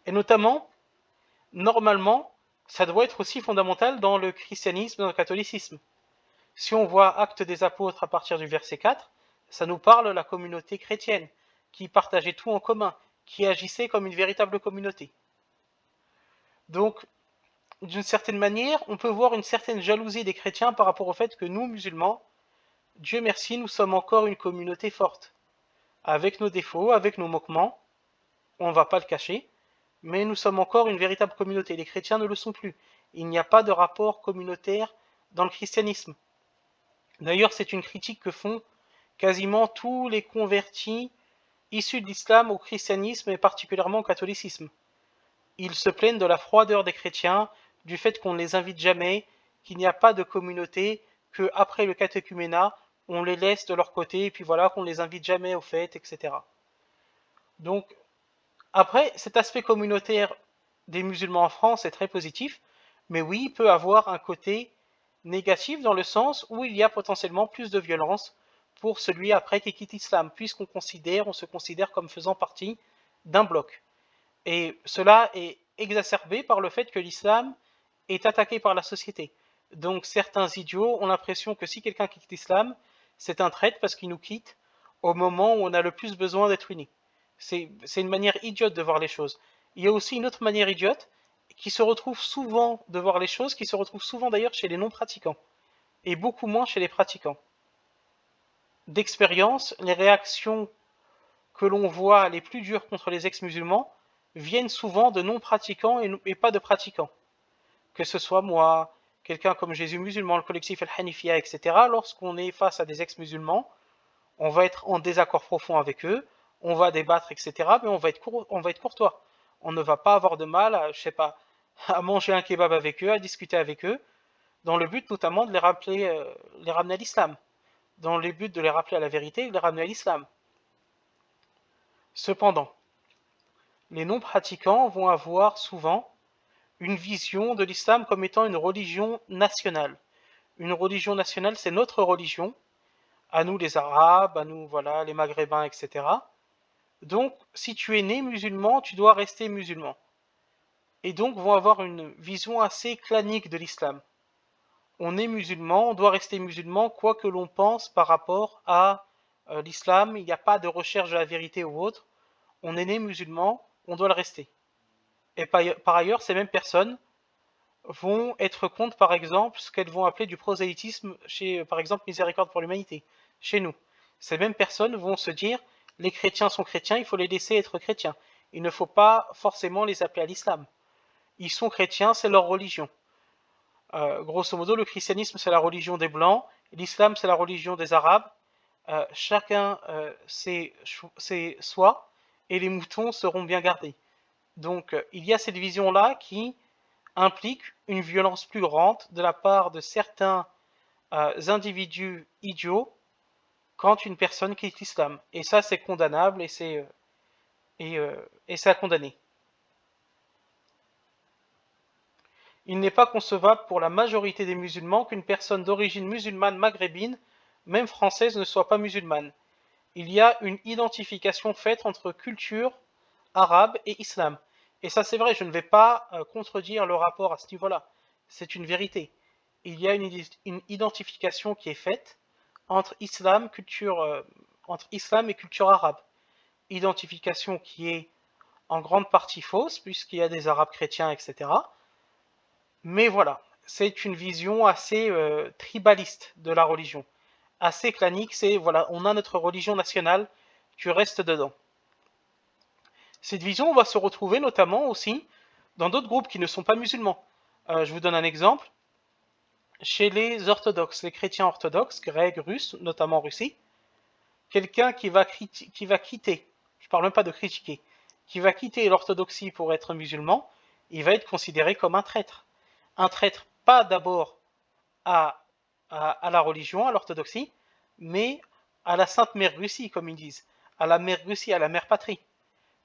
Et notamment, normalement, ça doit être aussi fondamental dans le christianisme, dans le catholicisme. Si on voit Actes des Apôtres à partir du verset 4, ça nous parle de la communauté chrétienne, qui partageait tout en commun, qui agissait comme une véritable communauté. Donc, d'une certaine manière, on peut voir une certaine jalousie des chrétiens par rapport au fait que nous, musulmans, Dieu merci, nous sommes encore une communauté forte. Avec nos défauts, avec nos manquements, on ne va pas le cacher, mais nous sommes encore une véritable communauté. Les chrétiens ne le sont plus. Il n'y a pas de rapport communautaire dans le christianisme. D'ailleurs, c'est une critique que font quasiment tous les convertis issus de l'islam au christianisme et particulièrement au catholicisme. Ils se plaignent de la froideur des chrétiens, du fait qu'on ne les invite jamais, qu'il n'y a pas de communauté, qu'après le catéchuménat, on les laisse de leur côté, et puis voilà, qu'on les invite jamais aux fêtes, etc. Donc, après, cet aspect communautaire des musulmans en France est très positif, mais oui, il peut avoir un côté négatif dans le sens où il y a potentiellement plus de violence pour celui après qui quitte l'islam, puisqu'on on se considère comme faisant partie d'un bloc. Et cela est exacerbé par le fait que l'islam est attaqué par la société. Donc certains idiots ont l'impression que si quelqu'un quitte l'islam, c'est un traître parce qu'il nous quitte au moment où on a le plus besoin d'être unis. C'est une manière idiote de voir les choses. Il y a aussi une autre manière idiote qui se retrouve souvent de voir les choses, qui se retrouve souvent d'ailleurs chez les non-pratiquants, et beaucoup moins chez les pratiquants. D'expérience, les réactions que l'on voit les plus dures contre les ex-musulmans viennent souvent de non-pratiquants et pas de pratiquants. Que ce soit moi, quelqu'un comme Jésus musulman, le collectif Al-Hanifiyya, etc., lorsqu'on est face à des ex-musulmans, on va être en désaccord profond avec eux, on va débattre, etc., mais on va être courtois. On ne va pas avoir de mal à, je sais pas, à manger un kebab avec eux, à discuter avec eux, dans le but notamment de les ramener à l'islam, dans le but de les rappeler à la vérité et de les ramener à l'islam. Cependant, les non-pratiquants vont avoir souvent une vision de l'islam comme étant une religion nationale. Une religion nationale, c'est notre religion, à nous les Arabes, à nous voilà les Maghrébins, etc. Donc, si tu es né musulman, tu dois rester musulman. Et donc vont avoir une vision assez clanique de l'islam. On est musulman, on doit rester musulman, quoi que l'on pense par rapport à l'islam, il n'y a pas de recherche de la vérité ou autre. On est né musulman, on doit le rester. Et par ailleurs, ces mêmes personnes vont être contre, par exemple, ce qu'elles vont appeler du prosélytisme chez, par exemple, Miséricorde pour l'humanité, chez nous. Ces mêmes personnes vont se dire, les chrétiens sont chrétiens, il faut les laisser être chrétiens. Il ne faut pas forcément les appeler à l'islam. Ils sont chrétiens, c'est leur religion. Grosso modo, le christianisme, c'est la religion des Blancs, l'islam, c'est la religion des Arabes. Chacun c'est soi, et les moutons seront bien gardés. Donc, il y a cette vision-là qui implique une violence plus grande de la part de certains individus idiots quand une personne quitte l'islam. Et ça, c'est condamnable et c'est à condamner. Il n'est pas concevable pour la majorité des musulmans qu'une personne d'origine musulmane maghrébine, même française, ne soit pas musulmane. Il y a une identification faite entre culture arabe et islam. Et ça, c'est vrai, je ne vais pas contredire le rapport à ce niveau-là. C'est une vérité. Il y a une identification qui est faite entre entre islam et culture arabe. Identification qui est en grande partie fausse, puisqu'il y a des arabes chrétiens, etc. Mais voilà, c'est une vision assez tribaliste de la religion. Assez clanique, c'est voilà, on a notre religion nationale, tu restes dedans. Cette vision va se retrouver notamment aussi dans d'autres groupes qui ne sont pas musulmans. Je vous donne un exemple. Chez les orthodoxes, les chrétiens orthodoxes, grecs, russes, notamment en Russie, quelqu'un qui va quitter, je ne parle même pas de critiquer, qui va quitter l'orthodoxie pour être musulman, il va être considéré comme un traître. Un traître pas d'abord à la religion, à l'orthodoxie, mais à la Sainte Mère Russie, comme ils disent, à la Mère Russie, à la Mère Patrie,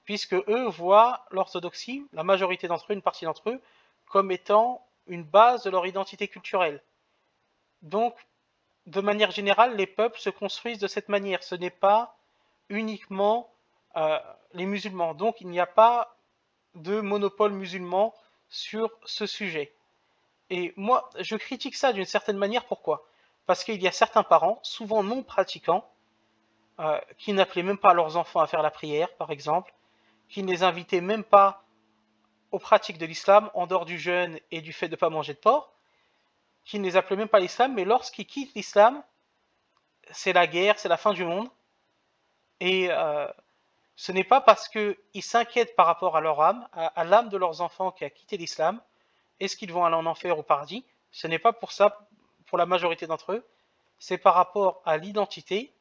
puisque eux voient l'orthodoxie, la majorité d'entre eux, une partie d'entre eux, comme étant une base de leur identité culturelle. Donc, de manière générale, les peuples se construisent de cette manière. Ce n'est pas uniquement les musulmans. Donc, il n'y a pas de monopole musulman sur ce sujet. Et moi, je critique ça d'une certaine manière. Pourquoi? Parce qu'il y a certains parents, souvent non pratiquants, qui n'appelaient même pas leurs enfants à faire la prière, par exemple, qui ne les invitaient même pas aux pratiques de l'islam, en dehors du jeûne et du fait de ne pas manger de porc, qui ne les appelaient même pas l'islam, mais lorsqu'ils quittent l'islam, c'est la guerre, c'est la fin du monde. Et ce n'est pas parce qu'ils s'inquiètent par rapport à leur âme, à l'âme de leurs enfants qui a quitté l'islam, est-ce qu'ils vont aller en enfer ou au paradis? Ce n'est pas pour ça, pour la majorité d'entre eux, c'est par rapport à l'identité,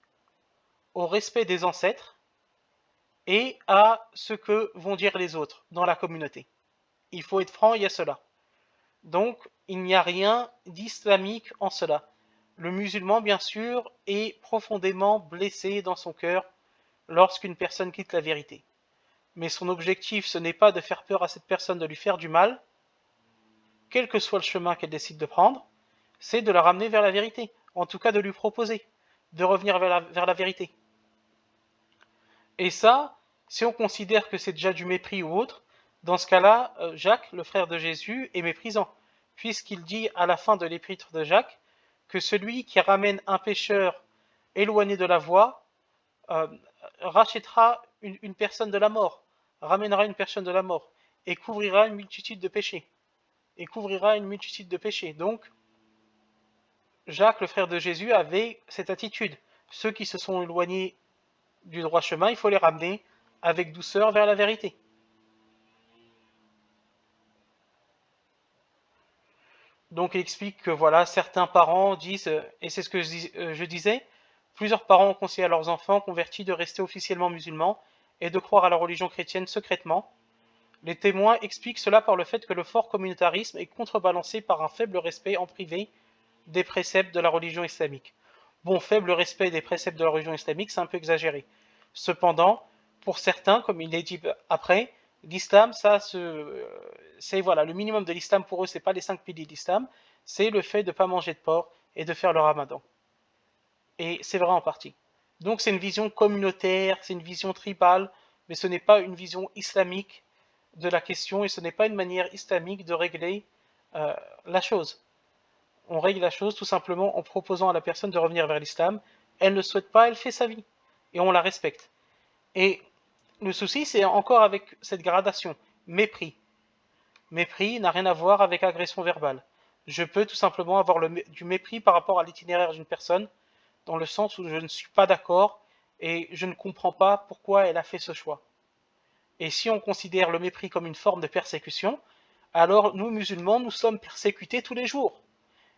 au respect des ancêtres et à ce que vont dire les autres dans la communauté. Il faut être franc, il y a cela. Donc, il n'y a rien d'islamique en cela. Le musulman, bien sûr, est profondément blessé dans son cœur lorsqu'une personne quitte la vérité. Mais son objectif, ce n'est pas de faire peur à cette personne, de lui faire du mal, quel que soit le chemin qu'elle décide de prendre, c'est de la ramener vers la vérité, en tout cas de lui proposer de revenir vers la vérité. Et ça, si on considère que c'est déjà du mépris ou autre, dans ce cas-là, Jacques, le frère de Jésus, est méprisant, puisqu'il dit à la fin de l'épître de Jacques que celui qui ramène un pécheur éloigné de la voie euh, rachètera une personne de la mort, ramènera une personne de la mort, et couvrira une multitude de péchés. Donc, Jacques, le frère de Jésus, avait cette attitude. Ceux qui se sont éloignés du droit chemin, il faut les ramener avec douceur vers la vérité. Donc il explique que voilà, certains parents disent, et c'est ce que je disais, plusieurs parents ont conseillé à leurs enfants convertis de rester officiellement musulmans et de croire à la religion chrétienne secrètement. Les témoins expliquent cela par le fait que le fort communautarisme est contrebalancé par un faible respect en privé des préceptes de la religion islamique. Bon, faible respect des préceptes de la religion islamique, c'est un peu exagéré. Cependant, pour certains, comme il est dit après, l'islam, c'est voilà, le minimum de l'islam pour eux, c'est pas les 5 piliers de l'islam, c'est le fait de ne pas manger de porc et de faire le ramadan. Et c'est vrai en partie. Donc c'est une vision communautaire, c'est une vision tribale, mais ce n'est pas une vision islamique de la question et ce n'est pas une manière islamique de régler la chose. On règle la chose tout simplement en proposant à la personne de revenir vers l'islam. Elle ne souhaite pas, elle fait sa vie. Et on la respecte. Et le souci, c'est encore avec cette gradation. Mépris. Mépris n'a rien à voir avec agression verbale. Je peux tout simplement avoir du mépris par rapport à l'itinéraire d'une personne, dans le sens où je ne suis pas d'accord et je ne comprends pas pourquoi elle a fait ce choix. Et si on considère le mépris comme une forme de persécution, alors nous, musulmans, nous sommes persécutés tous les jours.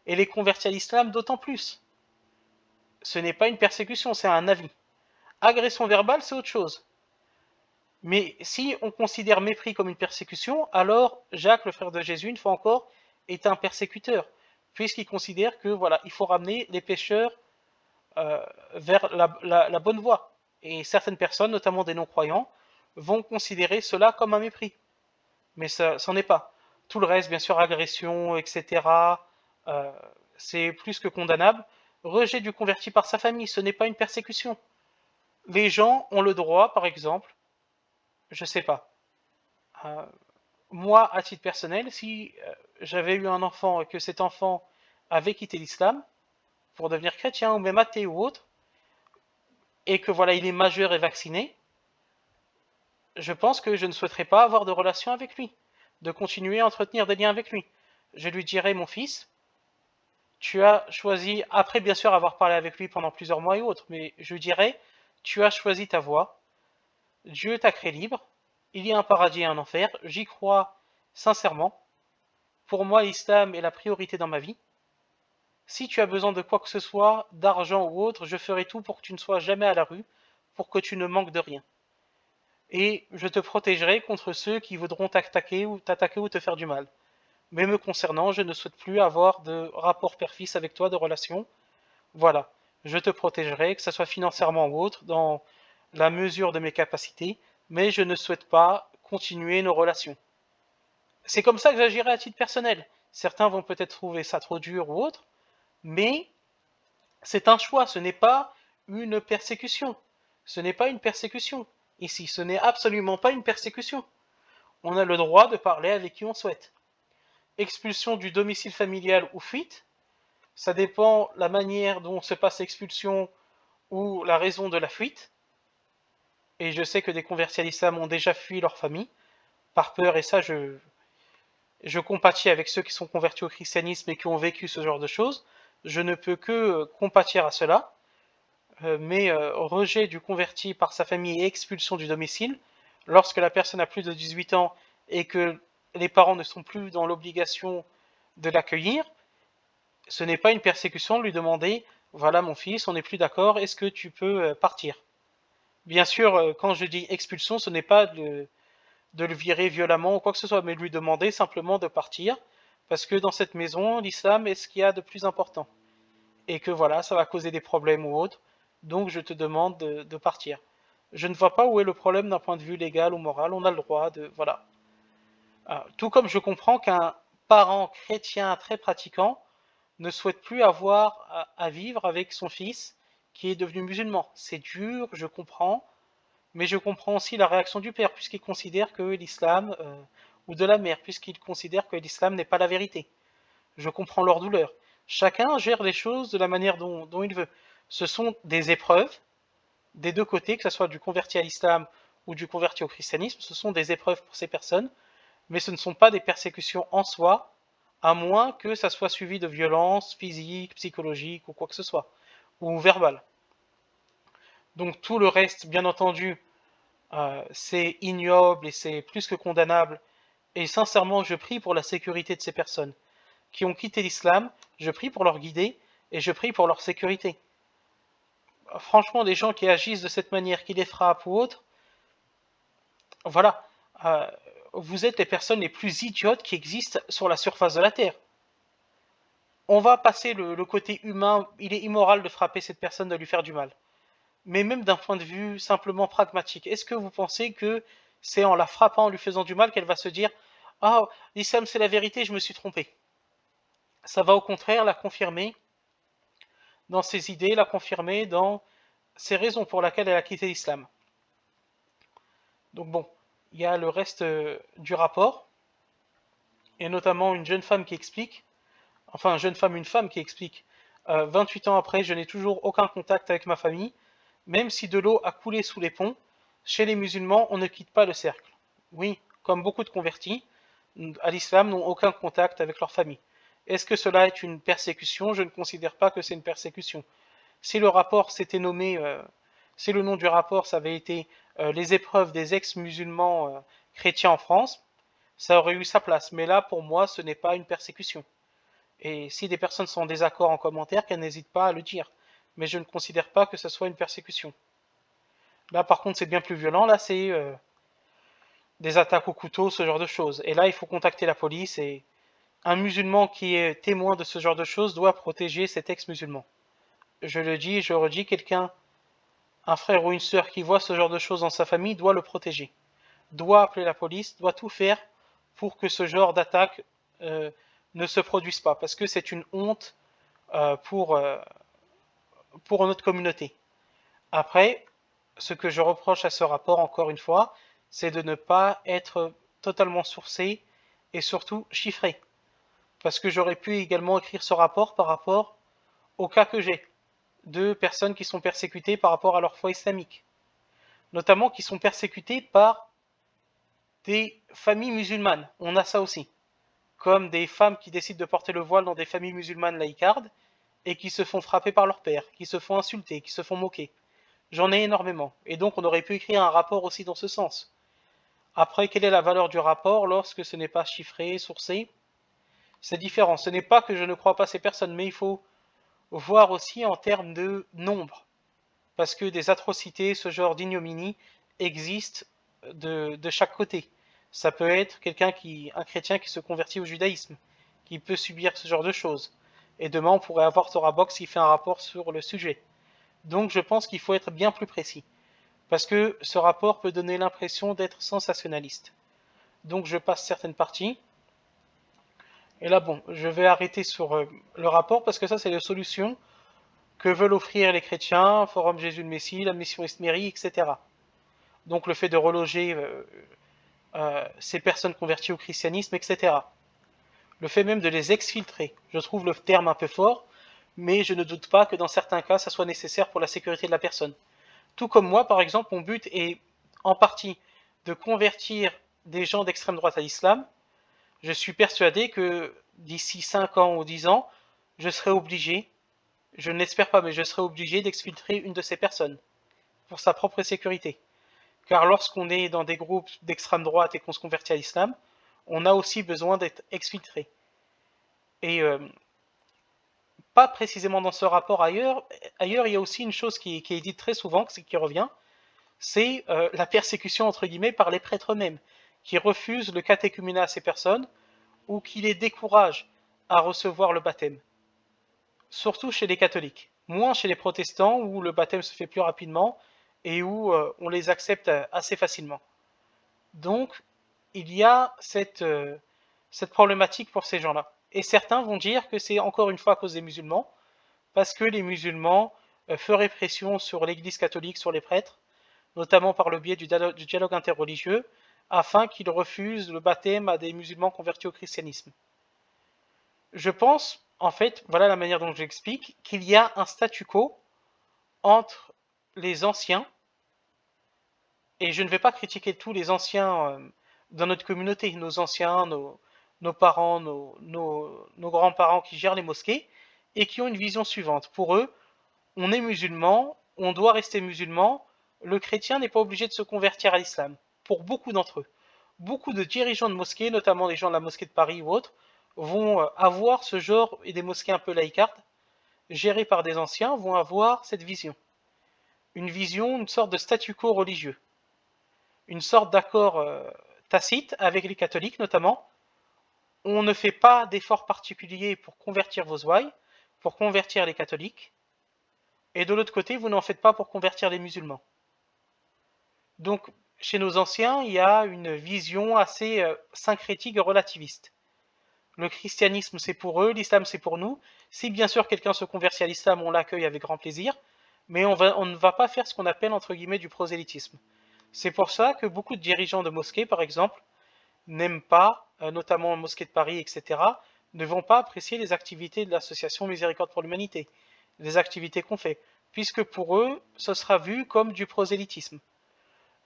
Et les convertis à l'islam d'autant plus. Ce n'est pas une persécution, c'est un avis. Agression verbale, c'est autre chose. Mais si on considère mépris comme une persécution, alors Jacques, le frère de Jésus, une fois encore, est un persécuteur, puisqu'il considère que voilà, il faut ramener les pécheurs vers la bonne voie. Et certaines personnes, notamment des non-croyants, vont considérer cela comme un mépris. Mais ça n'en est pas. Tout le reste, bien sûr, agression, etc., c'est plus que condamnable. Rejet du converti par sa famille, ce n'est pas une persécution. Les gens ont le droit, par exemple, je sais pas, euh, moi, à titre personnel, si j'avais eu un enfant et que cet enfant avait quitté l'islam pour devenir chrétien ou même athée ou autre, et que voilà, il est majeur et vacciné, je pense que je ne souhaiterais pas avoir de relation avec lui, de continuer à entretenir des liens avec lui. Je lui dirais, mon fils, tu as choisi, après bien sûr avoir parlé avec lui pendant plusieurs mois et autres, mais je dirais, tu as choisi ta voie, Dieu t'a créé libre, il y a un paradis et un enfer, j'y crois sincèrement, pour moi l'islam est la priorité dans ma vie, si tu as besoin de quoi que ce soit, d'argent ou autre, je ferai tout pour que tu ne sois jamais à la rue, pour que tu ne manques de rien. Et je te protégerai contre ceux qui voudront t'attaquer ou te faire du mal. Mais me concernant, je ne souhaite plus avoir de rapport père-fils avec toi, de relation. Voilà, je te protégerai, que ce soit financièrement ou autre, dans la mesure de mes capacités, mais je ne souhaite pas continuer nos relations. C'est comme ça que j'agirai à titre personnel. Certains vont peut-être trouver ça trop dur ou autre, mais c'est un choix, ce n'est pas une persécution. Ce n'est pas une persécution. Ici, ce n'est absolument pas une persécution. On a le droit de parler avec qui on souhaite. Expulsion du domicile familial ou fuite, ça dépend la manière dont se passe l'expulsion ou la raison de la fuite. Et je sais que des convertis à l'islam ont déjà fui leur famille par peur, et ça je compatis avec ceux qui sont convertis au christianisme et qui ont vécu ce genre de choses. Je ne peux que compatir à cela, mais rejet du converti par sa famille et expulsion du domicile, lorsque la personne a plus de 18 ans et que les parents ne sont plus dans l'obligation de l'accueillir, ce n'est pas une persécution de lui demander voilà mon fils, on n'est plus d'accord, est-ce que tu peux partir? Bien sûr, quand je dis expulsion, ce n'est pas de le virer violemment ou quoi que ce soit, mais de lui demander simplement de partir, parce que dans cette maison, l'islam est ce qu'il y a de plus important. et que voilà, ça va causer des problèmes ou autre, donc je te demande de partir. Je ne vois pas où est le problème d'un point de vue légal ou moral, on a le droit de... Voilà. Tout comme je comprends qu'un parent chrétien très pratiquant ne souhaite plus avoir à vivre avec son fils qui est devenu musulman. C'est dur, je comprends, mais je comprends aussi la réaction du père, puisqu'il considère que l'islam, ou de la mère, puisqu'il considère que l'islam n'est pas la vérité. Je comprends leur douleur. Chacun gère les choses de la manière dont il veut. Ce sont des épreuves, des deux côtés, que ce soit du converti à l'islam ou du converti au christianisme, ce sont des épreuves pour ces personnes, mais ce ne sont pas des persécutions en soi, à moins que ça soit suivi de violences physiques, psychologiques ou quoi que ce soit, ou verbales. Donc tout le reste, bien entendu, c'est ignoble et c'est plus que condamnable. Et sincèrement, je prie pour la sécurité de ces personnes qui ont quitté l'islam, je prie pour leur guider et je prie pour leur sécurité. Franchement, des gens qui agissent de cette manière, qui les frappent ou autre, voilà, euh, vous êtes les personnes les plus idiotes qui existent sur la surface de la Terre. On va passer le côté humain, il est immoral de frapper cette personne, de lui faire du mal. Mais même d'un point de vue simplement pragmatique, est-ce que vous pensez que c'est en la frappant, en lui faisant du mal, qu'elle va se dire « Ah, l'islam c'est la vérité, je me suis trompé ». Ça va au contraire la confirmer dans ses idées, la confirmer dans ses raisons pour lesquelles elle a quitté l'islam. Donc bon, il y a le reste du rapport, et notamment une jeune femme qui explique, enfin une femme qui explique, 28 ans après, je n'ai toujours aucun contact avec ma famille, même si de l'eau a coulé sous les ponts, chez les musulmans, on ne quitte pas le cercle. Oui, comme beaucoup de convertis à l'islam n'ont aucun contact avec leur famille. Est-ce que cela est une persécution? Je ne considère pas que c'est une persécution. Si le rapport s'était nommé, si le nom du rapport ça avait été les épreuves des ex-musulmans chrétiens en France, ça aurait eu sa place. Mais là, pour moi, ce n'est pas une persécution. Et si des personnes sont en désaccord en commentaire, qu'elles n'hésitent pas à le dire. Mais je ne considère pas que ce soit une persécution. Là, par contre, c'est bien plus violent. Là, c'est des attaques au couteau, ce genre de choses. Et là, il faut contacter la police. Et un musulman qui est témoin de ce genre de choses doit protéger cet ex-musulman. Je le dis, je redis, quelqu'un, un frère ou une sœur qui voit ce genre de choses dans sa famille doit le protéger. Doit appeler la police, doit tout faire pour que ce genre d'attaque ne se produise pas. Parce que c'est une honte pour notre communauté. Après, ce que je reproche à ce rapport, encore une fois, c'est de ne pas être totalement sourcé et surtout chiffré. Parce que j'aurais pu également écrire ce rapport par rapport au cas que j'ai de personnes qui sont persécutées par rapport à leur foi islamique. Notamment qui sont persécutées par des familles musulmanes. On a ça aussi. Comme des femmes qui décident de porter le voile dans des familles musulmanes laïcardes et qui se font frapper par leur père, qui se font insulter, qui se font moquer. J'en ai énormément. Et donc on aurait pu écrire un rapport aussi dans ce sens. Après, quelle est la valeur du rapport lorsque ce n'est pas chiffré, sourcé? C'est différent. Ce n'est pas que je ne crois pas ces personnes, mais il faut voir aussi en termes de nombre. Parce que des atrocités, ce genre d'ignominie, existent de chaque côté. Ça peut être un chrétien qui se convertit au judaïsme, qui peut subir ce genre de choses. Et demain, on pourrait avoir Torah Box qui fait un rapport sur le sujet. Donc je pense qu'il faut être bien plus précis. Parce que ce rapport peut donner l'impression d'être sensationnaliste. Donc je passe certaines parties. Et là, bon, je vais arrêter sur le rapport parce que ça, c'est les solutions que veulent offrir les chrétiens, Forum Jésus le Messie, la mission Esmérie, etc. Donc le fait de reloger ces personnes converties au christianisme, etc. Le fait même de les exfiltrer. Je trouve le terme un peu fort, mais je ne doute pas que dans certains cas, ça soit nécessaire pour la sécurité de la personne. Tout comme moi, par exemple, mon but est en partie de convertir des gens d'extrême droite à l'islam. Je suis persuadé que d'ici 5 ans ou 10 ans, je serai obligé, je ne l'espère pas, mais je serai obligé d'exfiltrer une de ces personnes pour sa propre sécurité. Car lorsqu'on est dans des groupes d'extrême droite et qu'on se convertit à l'islam, on a aussi besoin d'être exfiltré. Et pas précisément dans ce rapport ailleurs, il y a aussi une chose qui est dite très souvent, qui revient, c'est la persécution entre guillemets par les prêtres eux-mêmes, qui refusent le catéchuménat à ces personnes ou qui les découragent à recevoir le baptême. surtout chez les catholiques, moins chez les protestants où le baptême se fait plus rapidement et où on les accepte assez facilement. Donc, il y a cette problématique pour ces gens-là. Et certains vont dire que c'est encore une fois à cause des musulmans, parce que les musulmans feraient pression sur l'Église catholique, sur les prêtres, notamment par le biais du dialogue interreligieux, afin qu'ils refusent le baptême à des musulmans convertis au christianisme. Je pense, en fait, voilà la manière dont j'explique, qu'il y a un statu quo entre les anciens, et je ne vais pas critiquer tous les anciens dans notre communauté, nos anciens, nos parents, nos grands-parents qui gèrent les mosquées, et qui ont une vision suivante. Pour eux, on est musulman, on doit rester musulman, le chrétien n'est pas obligé de se convertir à l'islam, pour beaucoup d'entre eux. Beaucoup de dirigeants de mosquées, notamment les gens de la mosquée de Paris ou autres, vont avoir ce genre, et des mosquées un peu laïcardes, gérées par des anciens, vont avoir cette vision. Une vision, une sorte de statu quo religieux. Une sorte d'accord tacite avec les catholiques notamment. On ne fait pas d'efforts particuliers pour convertir vos ouailles, pour convertir les catholiques, et de l'autre côté, vous n'en faites pas pour convertir les musulmans. Donc, chez nos anciens, il y a une vision assez syncrétique et relativiste. Le christianisme, c'est pour eux, l'islam, c'est pour nous. Si bien sûr quelqu'un se convertit à l'islam, on l'accueille avec grand plaisir, mais on ne va pas faire ce qu'on appelle, entre guillemets, du prosélytisme. C'est pour ça que beaucoup de dirigeants de mosquées, par exemple, n'aiment pas, notamment en mosquée de Paris, etc., ne vont pas apprécier les activités de l'association Miséricorde pour l'Humanité, les activités qu'on fait, puisque pour eux, ce sera vu comme du prosélytisme.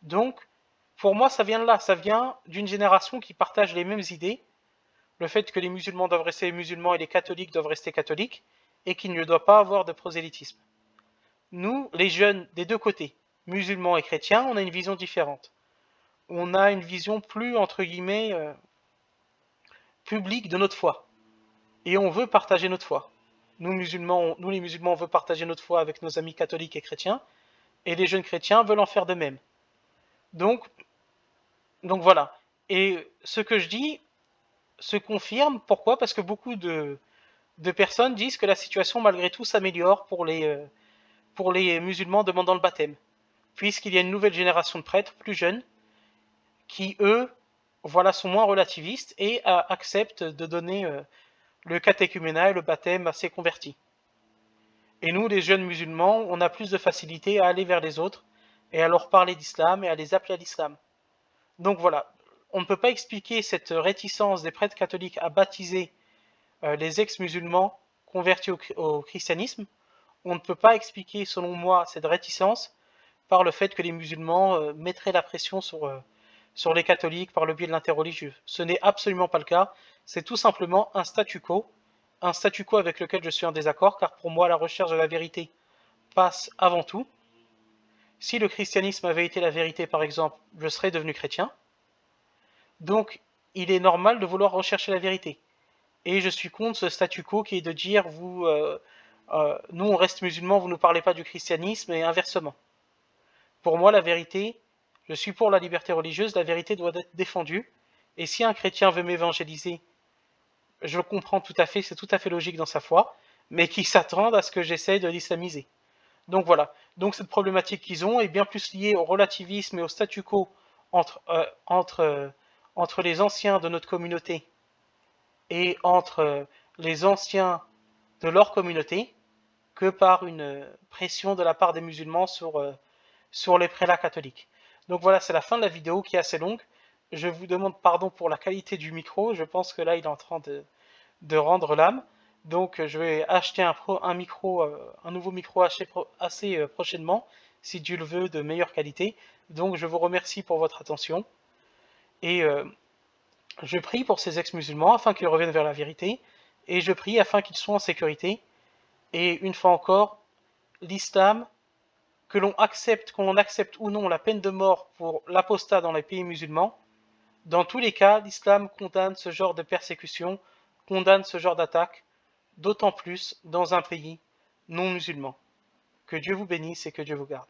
Donc, pour moi, ça vient de là, ça vient d'une génération qui partage les mêmes idées, le fait que les musulmans doivent rester musulmans et les catholiques doivent rester catholiques, et qu'il ne doit pas avoir de prosélytisme. Nous, les jeunes des deux côtés, musulmans et chrétiens, on a une vision différente. On a une vision plus, entre guillemets, publique de notre foi. Et on veut partager notre foi. Nous, les musulmans, on veut partager notre foi avec nos amis catholiques et chrétiens, et les jeunes chrétiens veulent en faire de même. Donc voilà. Et ce que je dis se confirme. Pourquoi? Parce que beaucoup de personnes disent que la situation, malgré tout, s'améliore pour les musulmans demandant le baptême. Puisqu'il y a une nouvelle génération de prêtres, plus jeunes, qui, eux, voilà, sont moins relativistes et acceptent de donner le catéchuménat et le baptême à ces convertis. Et nous, les jeunes musulmans, on a plus de facilité à aller vers les autres et à leur parler d'islam et à les appeler à l'islam. Donc voilà, on ne peut pas expliquer cette réticence des prêtres catholiques à baptiser les ex-musulmans convertis au christianisme. On ne peut pas expliquer, selon moi, cette réticence par le fait que les musulmans mettraient la pression sur les catholiques par le biais de l'interreligieux. Ce n'est absolument pas le cas, c'est tout simplement un statu quo avec lequel je suis en désaccord, car pour moi la recherche de la vérité passe avant tout. Si le christianisme avait été la vérité, par exemple, je serais devenu chrétien. Donc, il est normal de vouloir rechercher la vérité. Et je suis contre ce statu quo qui est de dire, nous on reste musulmans, vous ne nous parlez pas du christianisme, et inversement. Pour moi, la vérité, je suis pour la liberté religieuse, la vérité doit être défendue. Et si un chrétien veut m'évangéliser, je le comprends tout à fait, c'est tout à fait logique dans sa foi, mais qu'il s'attende à ce que j'essaie de l'islamiser. Donc voilà. Donc cette problématique qu'ils ont est bien plus liée au relativisme et au statu quo entre les anciens de notre communauté et entre les anciens de leur communauté que par une pression de la part des musulmans sur les prélats catholiques. Donc voilà, c'est la fin de la vidéo qui est assez longue. Je vous demande pardon pour la qualité du micro, je pense que là il est en train de rendre l'âme. Donc je vais acheter un nouveau micro assez prochainement, si Dieu le veut, de meilleure qualité. Donc je vous remercie pour votre attention. Et je prie pour ces ex-musulmans afin qu'ils reviennent vers la vérité. Et je prie afin qu'ils soient en sécurité. Et une fois encore, l'islam, qu'on accepte ou non la peine de mort pour l'apostat dans les pays musulmans, dans tous les cas, l'islam condamne ce genre de persécution, condamne ce genre d'attaque, d'autant plus dans un pays non musulman. Que Dieu vous bénisse et que Dieu vous garde.